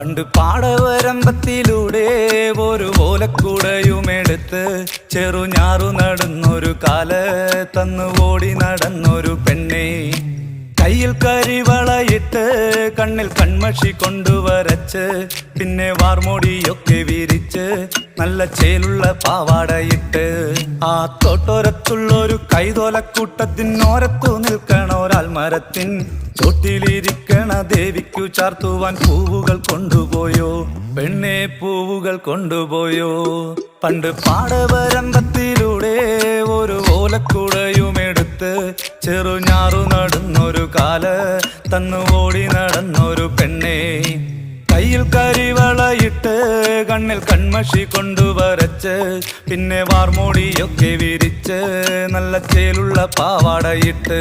പണ്ട് പാടവരമ്പത്തിലൂടെ ഒരു ഓലക്കുടയുമെടുത്ത് ചെറുഞാറു നടന്നൊരു കാല് തന്നു ഓടി നടന്നൊരു പെണ്ണെ. കയ്യിൽ കരിവളയിട്ട് കണ്ണിൽ കൺമഷി കൊണ്ടുവരച്ച് പിന്നെ വാർമോടിയൊക്കെ വിരിച്ച് നല്ല ചേലുള്ള പാവാടയിട്ട് ആ തോട്ടോരത്തുള്ളൊരു കൈതോലക്കൂട്ടത്തിനോരത്തു നിൽക്കണൊരാൽമരത്തിൻ ചോട്ടിലിരിക്കണ ദേവിക്കു ചാർത്തുവാൻ പൂവുകൾ കൊണ്ടുപോയോ പെണ്ണെ, പൂവുകൾ കൊണ്ടുപോയോ. പണ്ട് പാടവരമ്പത്തിലൂടെ ഒരു ഓലക്കുടയുമെടുത്ത് ചെറുഞാറു നടന്നൊരു കാല് തന്നു ഓടി നടന്നൊരു പെണ്ണെ. കയ്യിൽ കരിവളയിട്ട് കണ്ണിൽ കൺമഷി കൊണ്ടുവരച്ച് പിന്നെ വാർമോടിയൊക്കെ വിരിച്ച് നല്ല ചേലുള്ള പാവാടയിട്ട്